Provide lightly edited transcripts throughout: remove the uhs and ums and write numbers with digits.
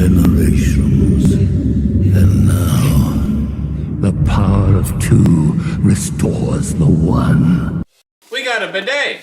generations. And now, the power of two restores the one. We got a bidet!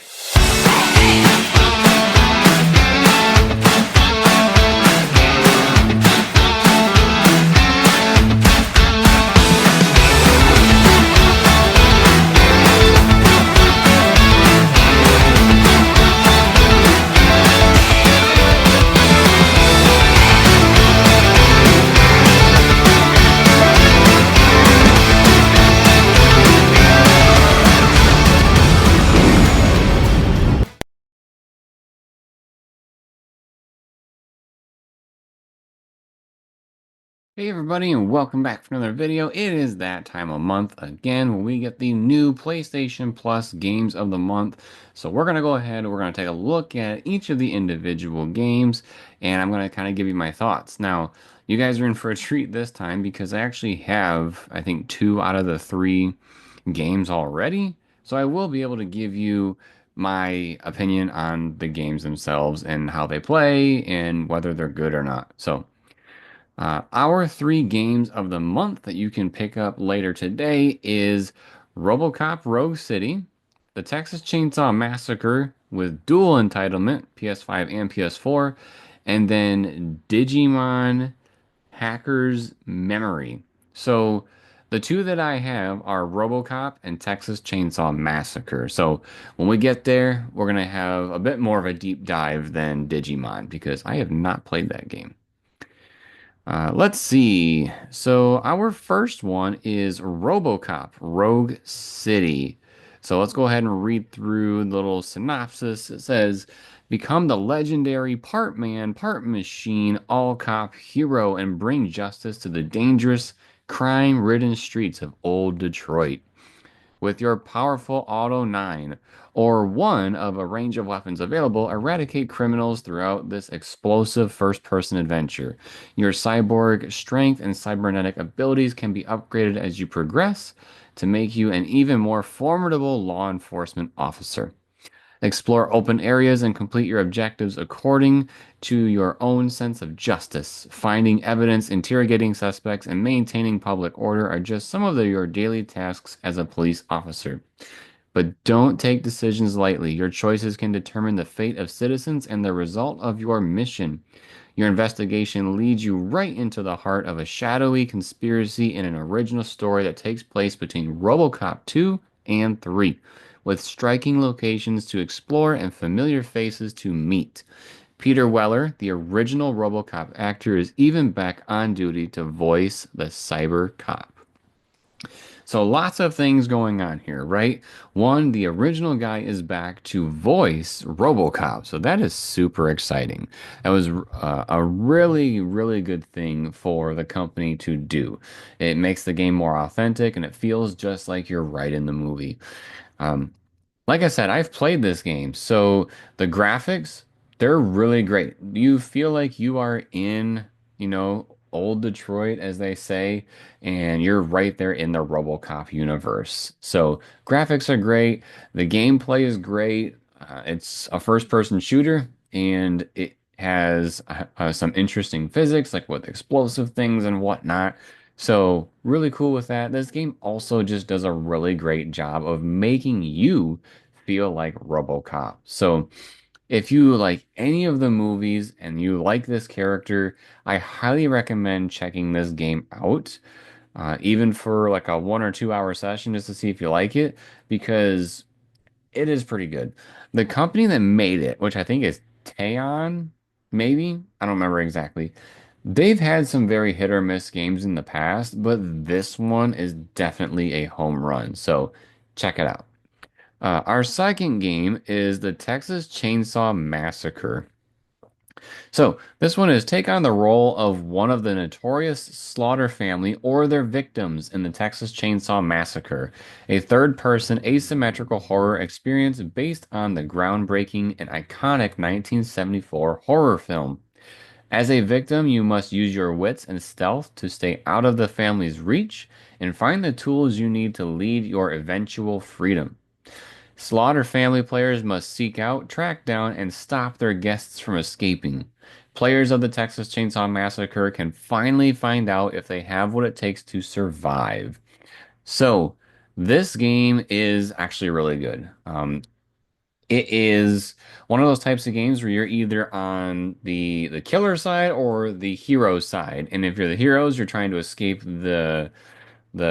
Hey everybody, and welcome back for another video. It is that time of month again when we get the new PlayStation Plus games of the month. So we're going to go ahead and we're going to take a look at each of the individual games, and I'm going to kind of give you my thoughts. Now, you guys are in for a treat this time because I actually have, I think, 2 out of the 3 games already. So I will be able to give you my opinion on the games themselves and how they play and whether they're good or not. So our 3 games of the month that you can pick up later today is RoboCop Rogue City, the Texas Chainsaw Massacre with dual entitlement, PS5 and PS4, and then Digimon Hacker's Memory. So the 2 that I have are RoboCop and Texas Chainsaw Massacre. So when we get there, we're going to have a bit more of a deep dive than Digimon because I have not played that game. Let's see. So our first one is RoboCop Rogue City. So let's go ahead and read through the little synopsis. It says, become the legendary part man, part machine, all cop hero and bring justice to the dangerous, crime-ridden streets of old Detroit with your powerful Auto 9 or one of a range of weapons available, eradicate criminals throughout this explosive first-person adventure. Your cyborg strength and cybernetic abilities can be upgraded as you progress to make you an even more formidable law enforcement officer. Explore open areas and complete your objectives according to your own sense of justice. Finding evidence, interrogating suspects, and maintaining public order are just some of your daily tasks as a police officer. But don't take decisions lightly. Your choices can determine the fate of citizens and the result of your mission. Your investigation leads you right into the heart of a shadowy conspiracy in an original story that takes place between RoboCop 2 and 3, with striking locations to explore and familiar faces to meet. Peter Weller, the original RoboCop actor, is even back on duty to voice the cyber cop. So lots of things going on here, right? One, the original guy is back to voice RoboCop, so that is super exciting. That was a really, really good thing for the company to do. It makes the game more authentic, and it feels just like you're right in the movie. Um, like I said, I've played this game, so the graphics, they're really great. You feel like you are in, old Detroit, as they say, and you're right there in the RoboCop universe. So graphics are great, the gameplay is great. It's a first-person shooter, and it has some interesting physics, like with explosive things and whatnot. So really cool with that. This game also just does a really great job of making you feel like RoboCop. So if you like any of the movies and you like this character, I highly recommend checking this game out, even for like a 1 or 2 hour session just to see if you like it, because it is pretty good. The company that made it, which I think is Teon, maybe, I don't remember exactly. They've had some very hit or miss games in the past, but this one is definitely a home run. So check it out. Our second game is the Texas Chainsaw Massacre. So this one is take on the role of one of the notorious Slaughter family or their victims in the Texas Chainsaw Massacre, a third-person asymmetrical horror experience based on the groundbreaking and iconic 1974 horror film. As a victim, you must use your wits and stealth to stay out of the family's reach and find the tools you need to lead your eventual freedom. Slaughter family players must seek out, track down, and stop their guests from escaping. Players of the Texas Chainsaw Massacre can finally find out if they have what it takes to survive. So, this game is actually really good. It is one of those types of games where you're either on the killer side or the hero side. And if you're the heroes, you're trying to escape the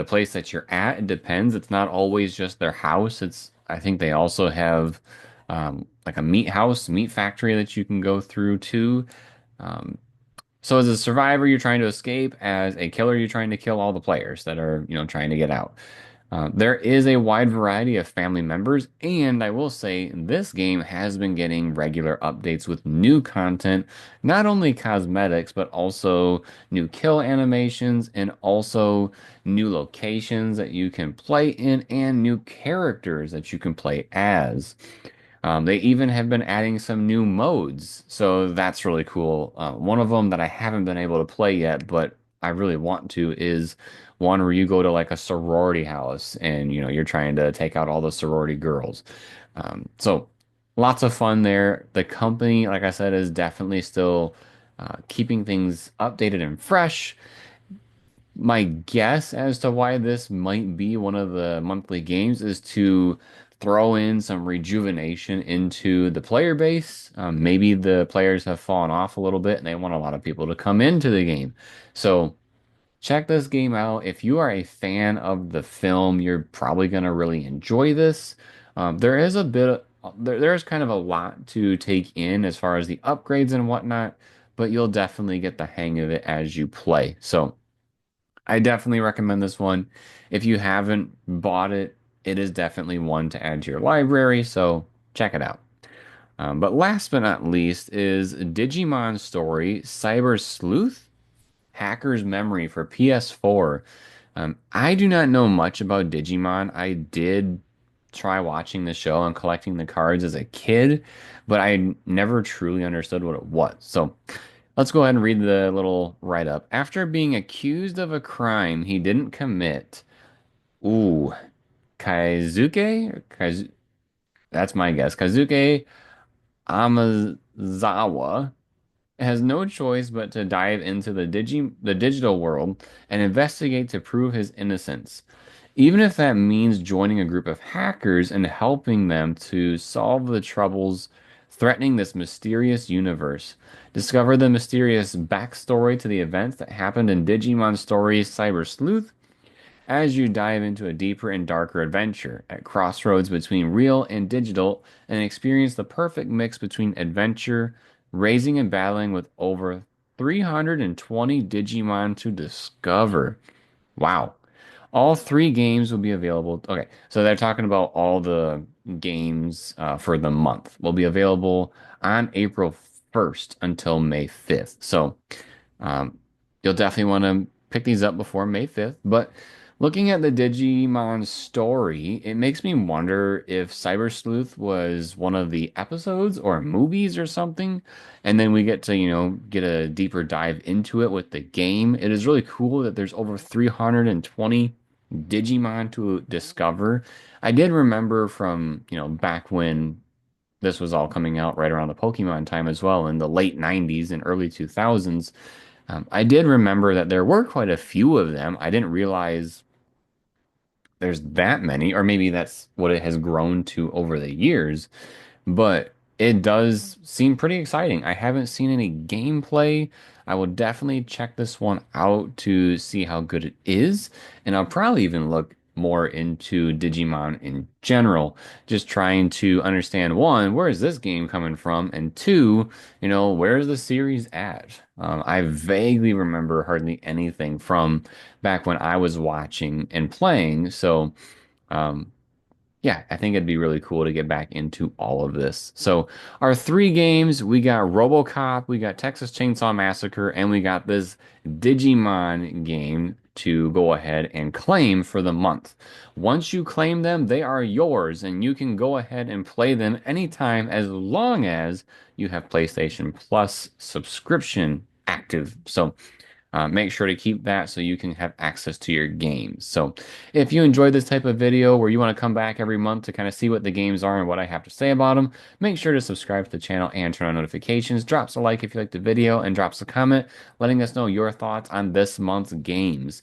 place that you're at. It depends. It's not always just their house. It's I think they also have like a meat house, meat factory that you can go through too. Um, so as a survivor, you're trying to escape. As a killer, you're trying to kill all the players that are, trying to get out. There is a wide variety of family members, and I will say this game has been getting regular updates with new content, not only cosmetics, but also new kill animations and also new locations that you can play in and new characters that you can play as. They even have been adding some new modes, so that's really cool. One of them that I haven't been able to play yet, but I really want to, is one where you go to like a sorority house and you're trying to take out all the sorority girls. So lots of fun there. The company, like I said, is definitely still keeping things updated and fresh. My guess as to why this might be one of the monthly games is to throw in some rejuvenation into the player base. Maybe the players have fallen off a little bit and they want a lot of people to come into the game. So check this game out. If you are a fan of the film, you're probably going to really enjoy this. There is a bit, there's kind of a lot to take in as far as the upgrades and whatnot, but you'll definitely get the hang of it as you play. So, I definitely recommend this one. If you haven't bought it, it is definitely one to add to your library, so check it out. But last but not least is Digimon Story Cyber Sleuth Hacker's Memory for PS4. I do not know much about Digimon. I did try watching the show and collecting the cards as a kid, but I never truly understood what it was. So let's go ahead and read the little write-up. After being accused of a crime he didn't commit, ooh, Kaizuke? That's my guess. Kaizuke Amazawa has no choice but to dive into the digital world and investigate to prove his innocence. Even if that means joining a group of hackers and helping them to solve the troubles threatening this mysterious universe. Discover the mysterious backstory to the events that happened in Digimon Stories Cyber Sleuth as you dive into a deeper and darker adventure at crossroads between real and digital and experience the perfect mix between adventure, raising and battling with over 320 Digimon to discover. Wow. All three games will be available. Okay, so they're talking about all the games for the month will be available on April 1st until May 5th. So um, you'll definitely want to pick these up before May 5th. But looking at the Digimon story, it makes me wonder if Cyber Sleuth was one of the episodes or movies or something. And then we get to, get a deeper dive into it with the game. It is really cool that there's over 320 Digimon to discover. I did remember from, back when this was all coming out right around the Pokemon time as well in the late 90s and early 2000s. I did remember that there were quite a few of them. I didn't realize there's that many, or maybe that's what it has grown to over the years, but it does seem pretty exciting. I haven't seen any gameplay. I will definitely check this one out to see how good it is, and I'll probably even look more into Digimon in general, just trying to understand one, where is this game coming from, and two, where's the series at? I vaguely remember hardly anything from back when I was watching and playing, so. Um, yeah, I think it'd be really cool to get back into all of this. So, our three games, we got RoboCop, we got Texas Chainsaw Massacre, and we got this Digimon game to go ahead and claim for the month. Once you claim them, they are yours, and you can go ahead and play them anytime as long as you have PlayStation Plus subscription active. So, Make sure to keep that so you can have access to your games. So if you enjoyed this type of video where you want to come back every month to kind of see what the games are and what I have to say about them, make sure to subscribe to the channel and turn on notifications. Drops a like if you liked the video and drops a comment letting us know your thoughts on this month's games.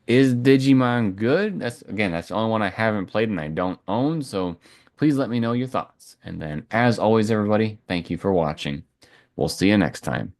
Is Digimon good? That's the only one I haven't played and I don't own, so please let me know your thoughts. And then, as always, everybody, thank you for watching. We'll see you next time.